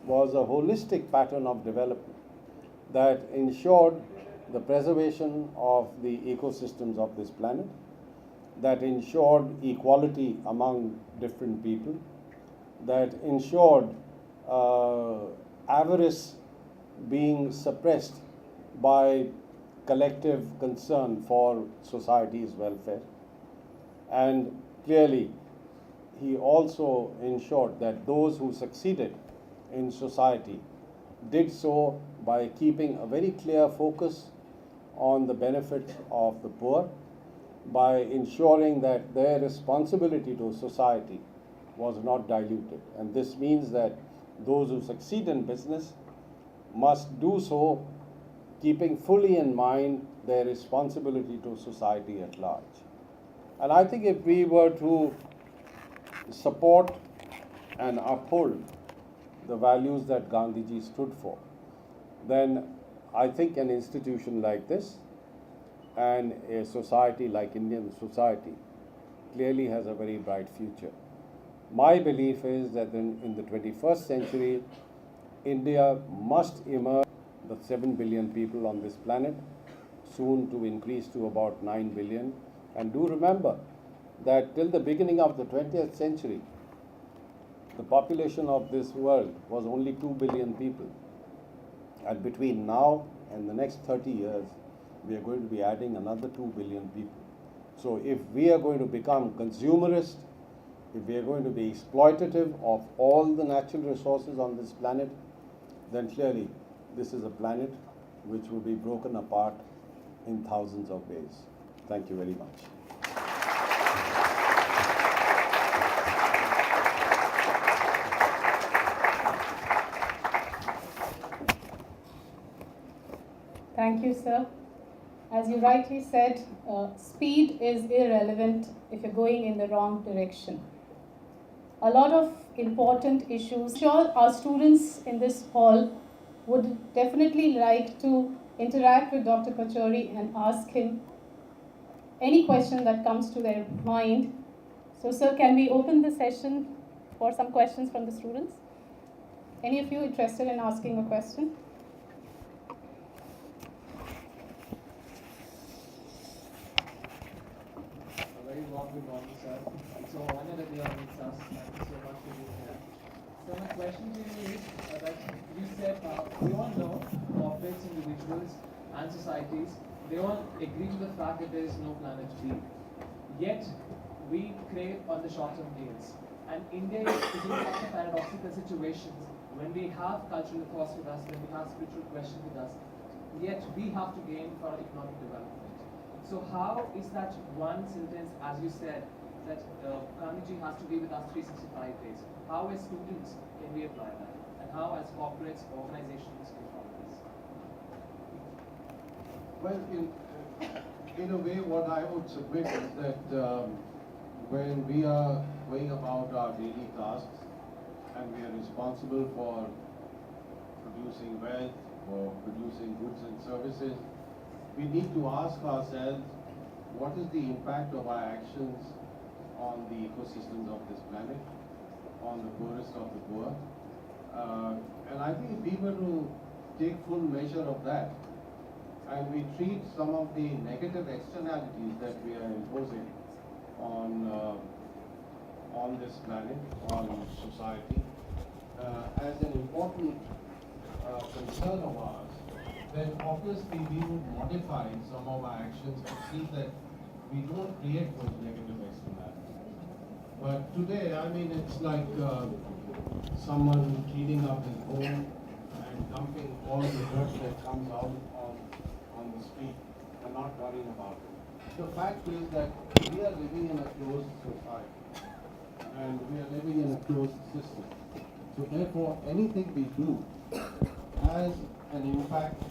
was a holistic pattern of development that ensured the preservation of the ecosystems of this planet, that ensured equality among different people, that ensured avarice being suppressed by collective concern for society's welfare. And clearly, he also ensured that those who succeeded in society did so by keeping a very clear focus on the benefit of the poor, by ensuring that their responsibility to society was not diluted. And this means that those who succeed in business must do so keeping fully in mind their responsibility to society at large. And I think if we were to support and uphold the values that Gandhiji stood for, then I think an institution like this and a society like Indian society clearly has a very bright future. My belief is that in the 21st century, India must emerge the 7 billion people on this planet, soon to increase to about 9 billion. And do remember that till the beginning of the 20th century, the population of this world was only 2 billion people. And between now and the next 30 years, we are going to be adding another 2 billion people. So if we are going to become consumerist, if we are going to be exploitative of all the natural resources on this planet, then clearly this is a planet which will be broken apart in thousands of ways. Thank you very much. Thank you, sir. As you rightly said, speed is irrelevant if you're going in the wrong direction. A lot of important issues. I'm sure our students in this hall would definitely like to interact with Dr. Pachauri and ask him any question that comes to their mind. So, sir, can we open the session for some questions from the students? Any of you interested in asking a question? Very warm good morning, sir. It's an honor that you are with us. Thank you so much for being here. So my question to you is that you said we all know corporates, individuals and societies, they all agree to the fact that there is no planet B. Yet we crave on the short-term gains. And India is in such a paradoxical situation when we have cultural cause with us, when we have spiritual question with us, yet we have to gain for our economic development. So how is that one sentence, as you said, that Gandhiji has to be with us 365 days? How as students can we apply that? And how as corporates, organizations can follow this? Well, in a way, what I would submit is that when we are going about our daily tasks and we are responsible for producing wealth, for producing goods and services, we need to ask ourselves, what is the impact of our actions on the ecosystems of this planet, on the poorest of the poor? And I think if we were to take full measure of that, and we treat some of the negative externalities that we are imposing on this planet, on society, as an important concern of ours, then obviously we would modify some of our actions to see that we don't create those negative externalities. But today, I mean, it's like someone cleaning up his home and dumping all the dirt that comes out on the street and not worrying about it. The fact is that we are living in a closed society and we are living in a closed system. So therefore, anything we do has an impact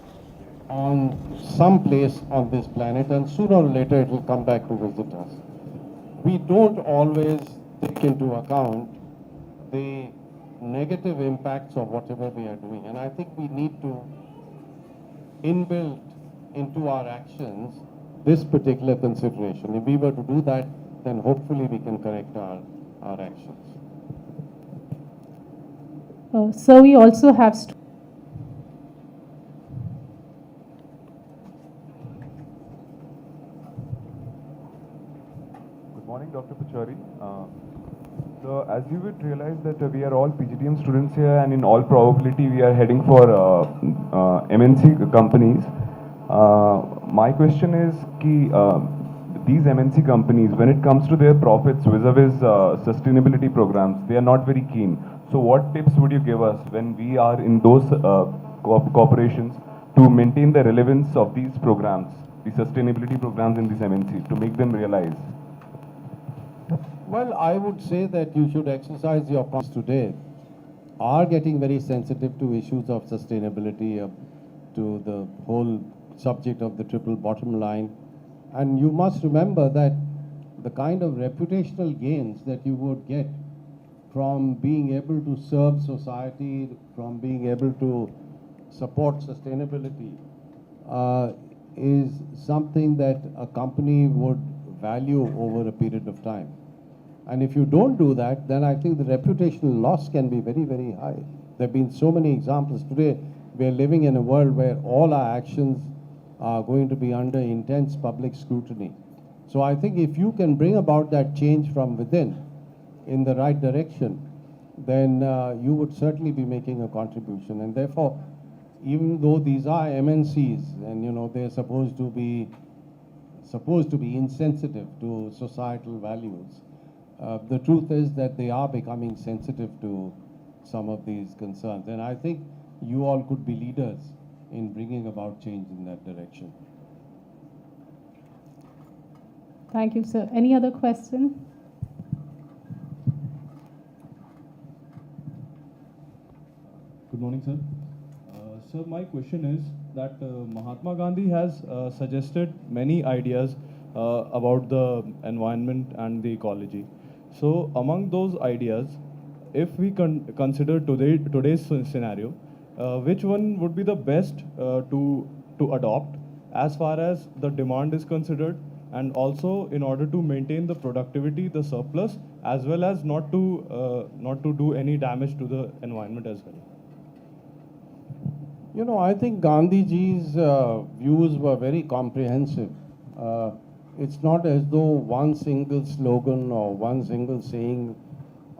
on some place on this planet, and sooner or later it will come back to visit us. We don't always take into account the negative impacts of whatever we are doing, and I think we need to inbuild into our actions this particular consideration. If we were to do that, then hopefully we can correct our actions. So we also have Good morning, Dr. Pachari. So, as you would realize that we are all PGDM students here, and in all probability, we are heading for MNC companies. My question is, these MNC companies, when it comes to their profits vis-a-vis sustainability programs, they are not very keen. So, what tips would you give us when we are in those corporations to maintain the relevance of these programs, the sustainability programs in these MNC, to make them realize? Well, I would say that you should exercise your conscience today are getting very sensitive to issues of sustainability, to the whole subject of the triple bottom line. And you must remember that the kind of reputational gains that you would get from being able to serve society, from being able to support sustainability, is something that a company would value over a period of time. And if you don't do that, then I think the reputational loss can be very, very high. There have been so many examples. Today, we are living in a world where all our actions are going to be under intense public scrutiny. So I think if you can bring about that change from within in the right direction, then you would certainly be making a contribution. And therefore, even though these are MNCs and they're supposed to be insensitive to societal values, the truth is that they are becoming sensitive to some of these concerns. And I think you all could be leaders in bringing about change in that direction. Thank you, sir. Any other question? Good morning, sir. Sir, my question is that Mahatma Gandhi has suggested many ideas about the environment and the ecology. So, among those ideas, if we consider today's scenario, which one would be the best to adopt as far as the demand is considered, and also in order to maintain the productivity, the surplus, as well as not to do any damage to the environment as well? I think Gandhiji's views were very comprehensive. It's not as though one single slogan or one single saying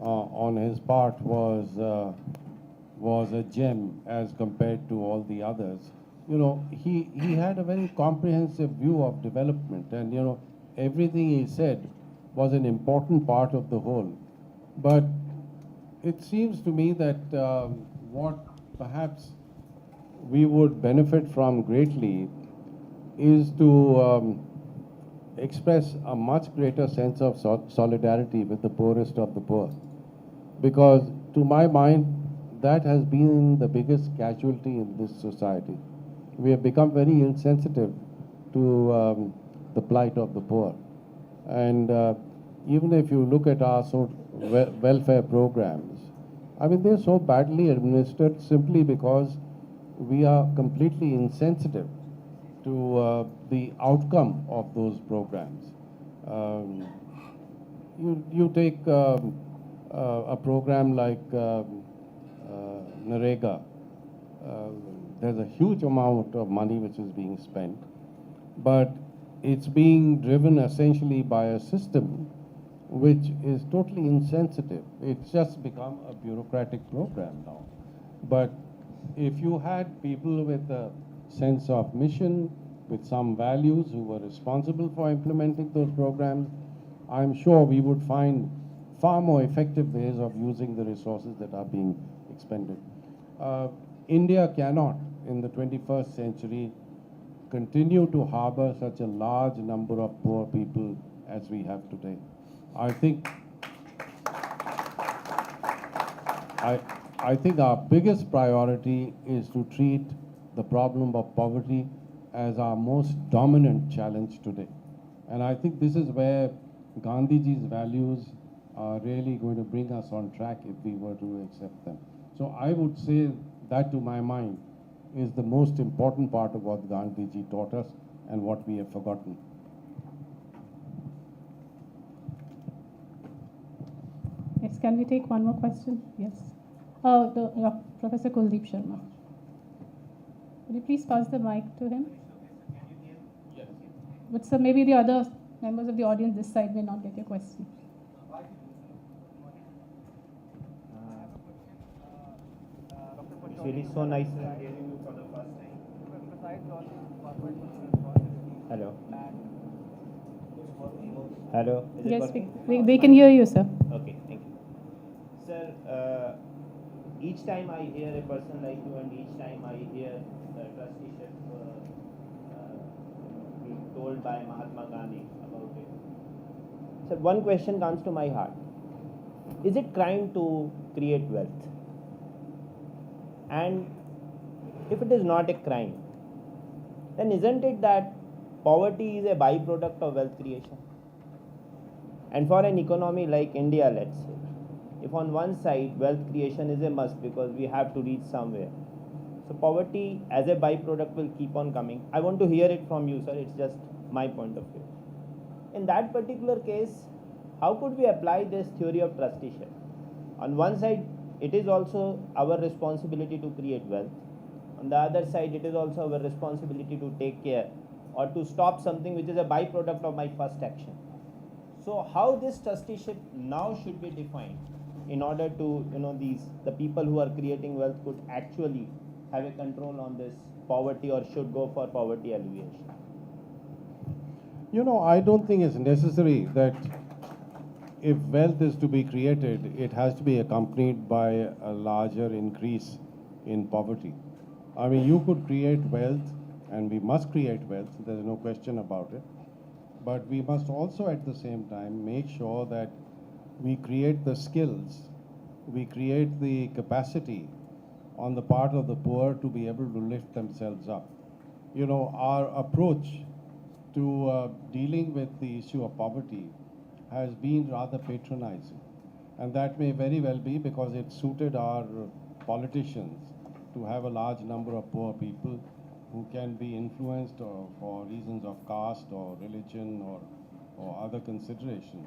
on his part was a gem as compared to all the others. He had a very comprehensive view of development, and everything he said was an important part of the whole. But it seems to me that what perhaps we would benefit from greatly is to express a much greater sense of solidarity with the poorest of the poor. Because to my mind, that has been the biggest casualty in this society. We have become very insensitive to the plight of the poor. And even if you look at our welfare programs, I mean, they're so badly administered simply because we are completely insensitive to the outcome of those programs. You take a program like Narega. There's a huge amount of money which is being spent, but it's being driven essentially by a system which is totally insensitive. It's just become a bureaucratic program now. But if you had people with a sense of mission, with some values, who were responsible for implementing those programs, I'm sure we would find far more effective ways of using the resources that are being expended. India cannot, in the 21st century, continue to harbor such a large number of poor people as we have today. I think our biggest priority is to treat the problem of poverty as our most dominant challenge today. And I think this is where Gandhiji's values are really going to bring us on track if we were to accept them. So I would say that, to my mind, is the most important part of what Gandhiji taught us and what we have forgotten. Yes, can we take one more question? Yes. Professor Kuldeep Sharma. Would you please pass the mic to him? But sir, maybe the other members of the audience this side may not get your question. It's really so nice hearing you for the first time. Hello. Hello. Is it Yes, working? we can hear you, sir. Okay, thank you. Sir, each time I hear a person like you and each time I hear the trusteeship being told by Mahatma Gandhi about it, sir, one question comes to my heart. Is it crime to create wealth? And if it is not a crime, then isn't it that poverty is a byproduct of wealth creation? And for an economy like India, let's say, if on one side wealth creation is a must because we have to reach somewhere, so poverty as a byproduct will keep on coming. I want to hear it from you, sir. It's just my point of view. In that particular case, how could we apply this theory of trusteeship? On one side, it is also our responsibility to create wealth. On the other side, it is also our responsibility to take care or to stop something which is a byproduct of my first action. So how this trusteeship now should be defined in order to, the people who are creating wealth could actually have a control on this poverty or should go for poverty alleviation? I don't think it's necessary that if wealth is to be created, it has to be accompanied by a larger increase in poverty. I mean, you could create wealth, and we must create wealth, there's no question about it. But we must also at the same time make sure that we create the skills, we create the capacity on the part of the poor to be able to lift themselves up. Our approach to dealing with the issue of poverty has been rather patronizing. And that may very well be because it suited our politicians to have a large number of poor people who can be influenced for reasons of caste or religion or other considerations.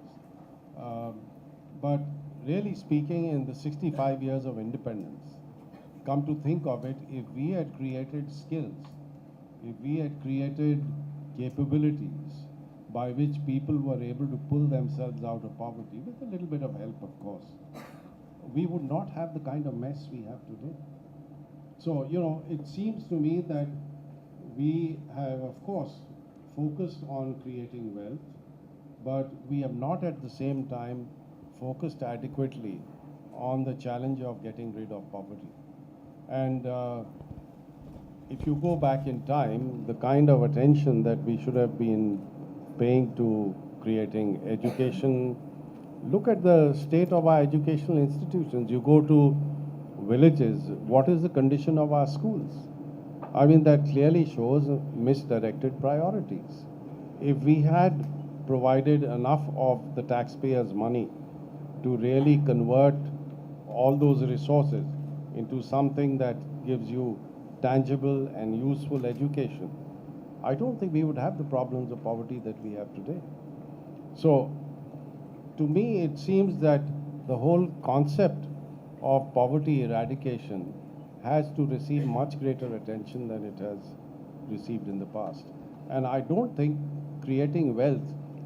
But really speaking, in the 65 years of independence, come to think of it, if we had created skills, if we had created capabilities by which people were able to pull themselves out of poverty, with a little bit of help, of course, we would not have the kind of mess we have today. So, it seems to me that we have, of course, focused on creating wealth, but we have not at the same time focused adequately on the challenge of getting rid of poverty. And if you go back in time, the kind of attention that we should have been paying to creating education, look at the state of our educational institutions. You go to villages, what is the condition of our schools? I mean, that clearly shows misdirected priorities. If we had provided enough of the taxpayers' money to really convert all those resources into something that gives you tangible and useful education, I don't think we would have the problems of poverty that we have today. So, to me, it seems that the whole concept of poverty eradication has to receive much greater attention than it has received in the past. And I don't think creating wealth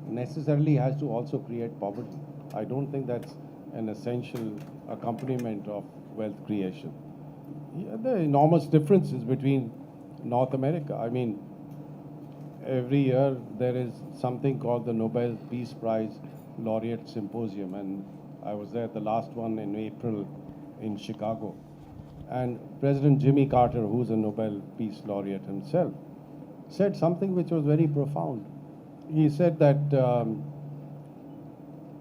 necessarily has to also create poverty. I don't think that's an essential accompaniment of wealth creation. Yeah, there are enormous differences between North America. I mean, every year there is something called the Nobel Peace Prize Laureate Symposium, and I was there at the last one in April in Chicago. And President Jimmy Carter, who's a Nobel Peace Laureate himself, said something which was very profound. He said that,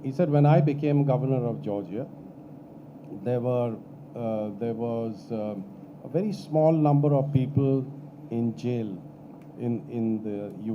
when I became governor of Georgia, there was a very small number of people in jail in the US.